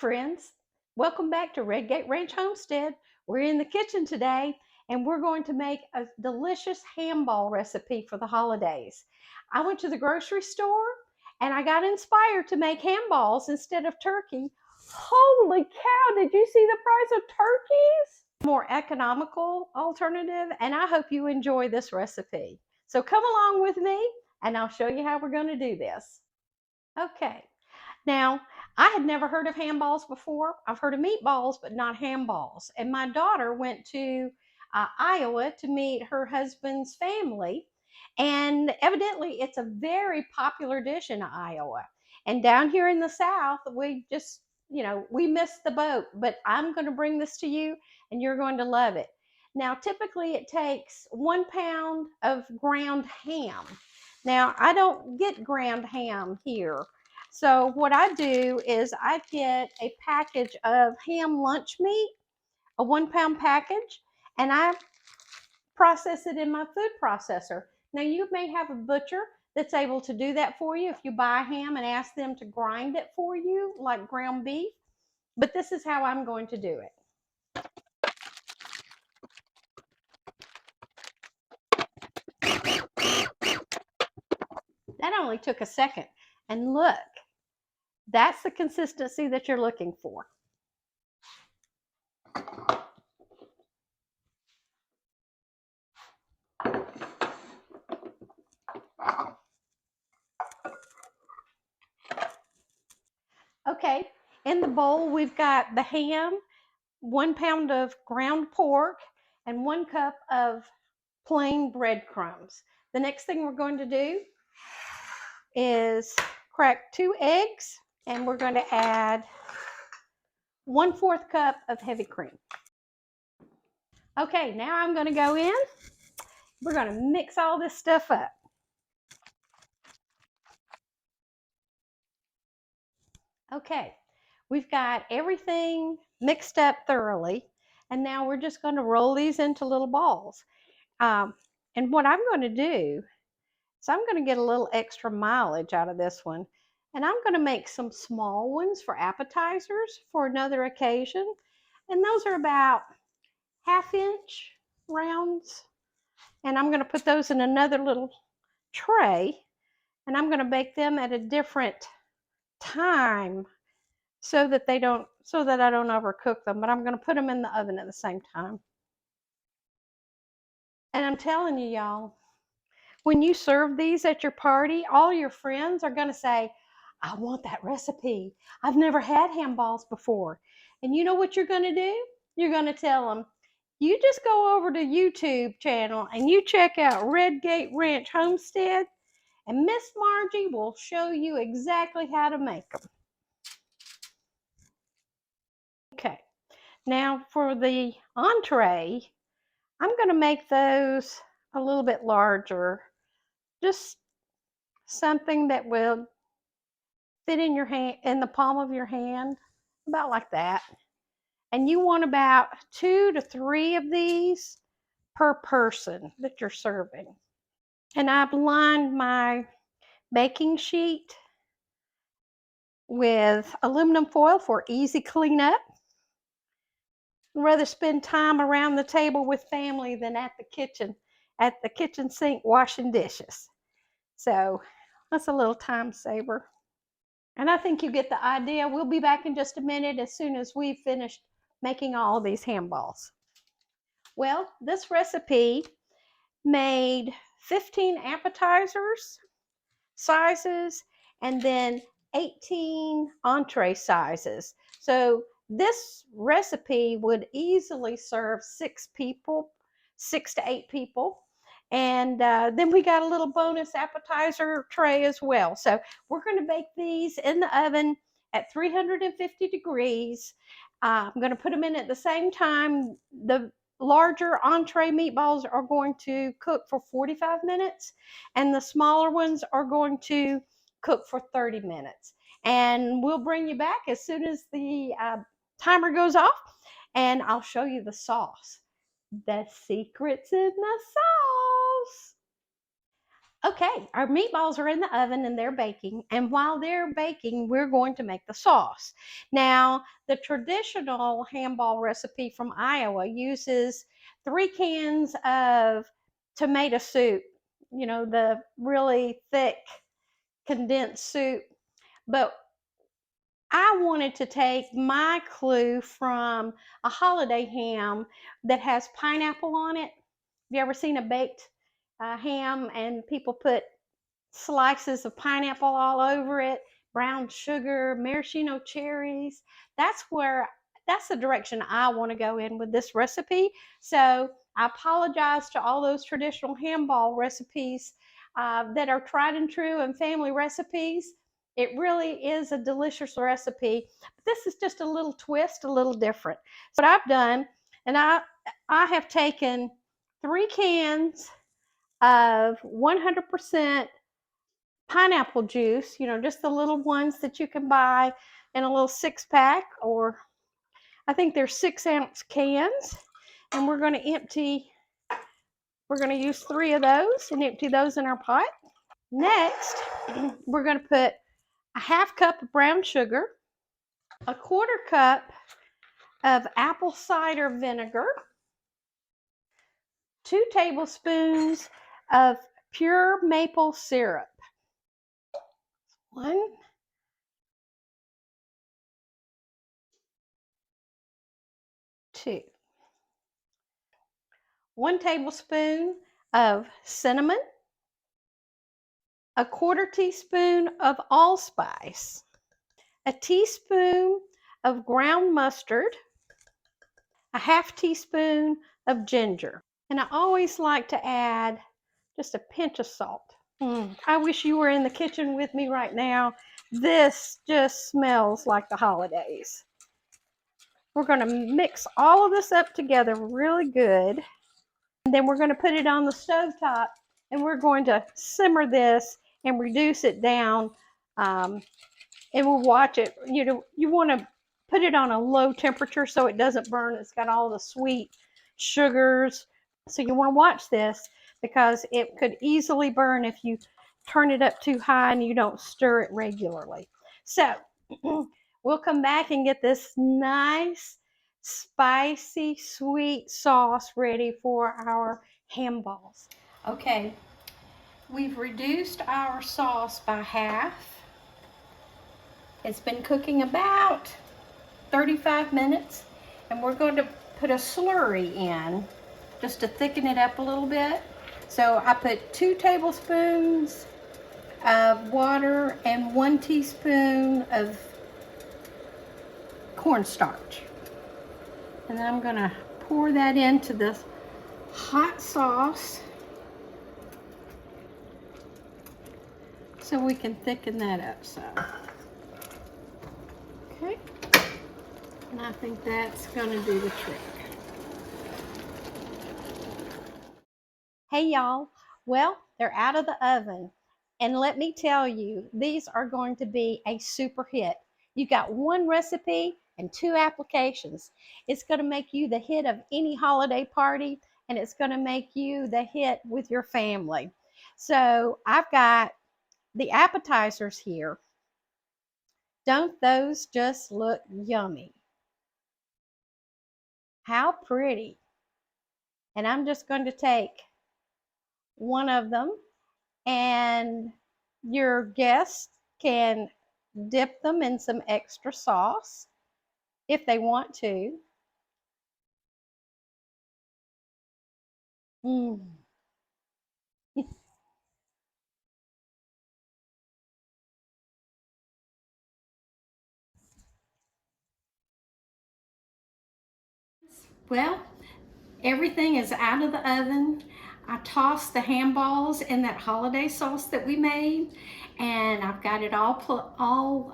Friends, welcome back to Redgate Ranch Homestead. We're in the kitchen today and we're going to make a delicious ham ball recipe for the holidays. I went to the grocery store and I got inspired to make ham balls instead of turkey. Holy cow, did you see the price of turkeys? More economical alternative, and I hope you enjoy this recipe. So come along with me and I'll show you how we're going to do this. Okay. Now, I had never heard of ham balls before. I've heard of meatballs, but not ham balls. And my daughter went to Iowa to meet her husband's family. And evidently, it's a very popular dish in Iowa. And down here in the South, we just, we missed the boat. But I'm going to bring this to you, and you're going to love it. Now, typically, it takes 1 pound of ground ham. Now, I don't get ground ham here. So what I do is I get a package of ham lunch meat, a 1 pound package, and I process it in my food processor. Now you may have a butcher that's able to do that for you if you buy ham and ask them to grind it for you like ground beef, but this is how I'm going to do it. That only took a second. And look, that's the consistency that you're looking for. Okay, in the bowl we've got the ham, 1 pound of ground pork, and 1 cup of plain breadcrumbs. The next thing we're going to do is crack 2 eggs, and we're going to add 1/4 cup of heavy cream. Okay, now I'm going to go in. We're going to mix all this stuff up. Okay, we've got everything mixed up thoroughly, and now we're just going to roll these into little balls. And what I'm going to do is I'm going to get a little extra mileage out of this one, and I'm going to make some small ones for appetizers for another occasion, and those are about 1/2 inch rounds, and I'm going to put those in another little tray, and I'm going to bake them at a different time so that I don't overcook them, but I'm going to put them in the oven at the same time. And I'm telling you, y'all, when you serve these at your party, all your friends are going to say, I want that recipe. I've never had ham balls before. And you know what you're going to do? You're going to tell them, you just go over to YouTube channel and you check out Redgate Ranch Homestead, and Miss Margie will show you exactly how to make them. Okay, now for the entree, I'm going to make those a little bit larger, just something that will fit in your hand, in the palm of your hand, about like that. And you want about 2 to 3 of these per person that you're serving. And I've lined my baking sheet with aluminum foil for easy cleanup. I'd rather spend time around the table with family than at the kitchen sink washing dishes. So that's a little time saver. And I think you get the idea. We'll be back in just a minute as soon as we've finished making all of these ham balls. Well, this recipe made 15 appetizers sizes and then 18 entree sizes. So this recipe would easily serve 6 to 8 people. And then we got a little bonus appetizer tray as well. So we're going to bake these in the oven at 350 degrees. I'm going to put them in at the same time. The larger entree meatballs are going to cook for 45 minutes, and the smaller ones are going to cook for 30 minutes. And we'll bring you back as soon as the timer goes off, and I'll show you the sauce. The secret's in the sauce. Okay, our meatballs are in the oven and they're baking. And while they're baking, we're going to make the sauce. Now, the traditional handball recipe from Iowa uses 3 cans of tomato soup, you know, the really thick condensed soup. But I wanted to take my clue from a holiday ham that has pineapple on it. Have you ever seen a baked ham and people put slices of pineapple all over it, brown sugar, maraschino cherries? That's where that's the direction I want to go in with this recipe. So I apologize to all those traditional handball recipes that are tried and true and family recipes. It really is a delicious recipe. But this is just a little twist, a little different. So what I've done, and I have taken 3 cans of 100% pineapple juice, you know, just the little ones that you can buy in a little 6-pack, or I think they're 6-ounce cans. And we're going to use 3 of those and empty those in our pot. Next, we're going to put a 1/2 cup of brown sugar, a 1/4 cup of apple cider vinegar, 2 tablespoons of pure maple syrup. 1, 2. 1 tablespoon of cinnamon, a 1/4 teaspoon of allspice, a teaspoon of ground mustard, a 1/2 teaspoon of ginger. And I always like to add just a pinch of salt. I wish you were in the kitchen with me right now. This just smells like the holidays. We're going to mix all of this up together really good. And then we're going to put it on the stove top and we're going to simmer this and reduce it down. And we'll watch it. You know, you want to put it on a low temperature so it doesn't burn. It's got all the sweet sugars. So you want to watch this because it could easily burn if you turn it up too high and you don't stir it regularly. So we'll come back and get this nice, spicy, sweet sauce ready for our ham balls. Okay, we've reduced our sauce by half. It's been cooking about 35 minutes, and we're going to put a slurry in just to thicken it up a little bit. So I put 2 tablespoons of water and 1 teaspoon of cornstarch. And then I'm going to pour that into this hot sauce so we can thicken that up some. Okay. And I think that's going to do the trick. Hey y'all, well, they're out of the oven. And let me tell you, these are going to be a super hit. You got 1 recipe and 2 applications. It's going to make you the hit of any holiday party, and it's going to make you the hit with your family. So I've got the appetizers here. Don't those just look yummy? How pretty. And I'm just going to take one of them, and your guests can dip them in some extra sauce if they want to. Well, everything is out of the oven. I tossed the ham balls in that holiday sauce that we made, and I've got it all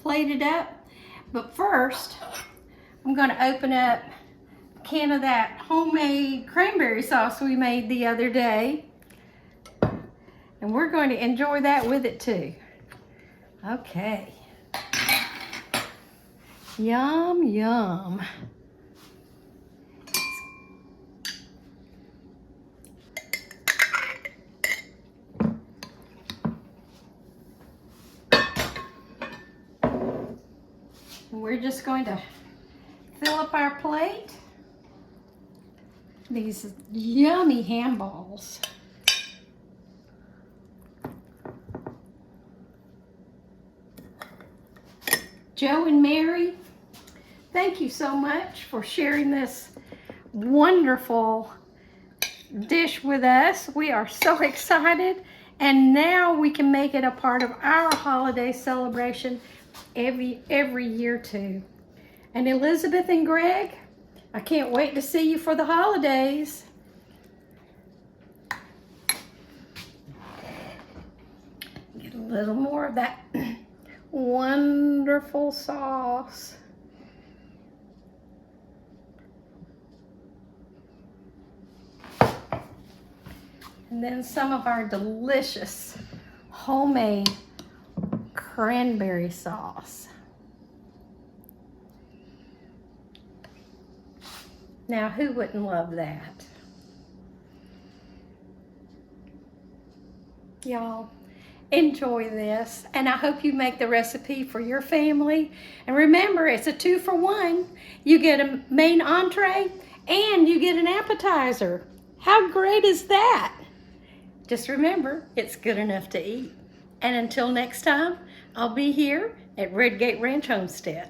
plated up. But first, I'm going to open up a can of that homemade cranberry sauce we made the other day, and we're going to enjoy that with it too. Okay. Yum, yum. We're just going to fill up our plate. These yummy ham balls. Joe and Mary, thank you so much for sharing this wonderful dish with us. We are so excited, and now we can make it a part of our holiday celebration every year too. And Elizabeth and Greg, I can't wait to see you for the holidays. Get a little more of that wonderful sauce. And then some of our delicious homemade cranberry sauce. Now, who wouldn't love that? Y'all, enjoy this, and I hope you make the recipe for your family. And remember, it's a 2-for-1. You get a main entree and you get an appetizer. How great is that? Just remember, it's good enough to eat. And until next time, I'll be here at Redgate Ranch Homestead.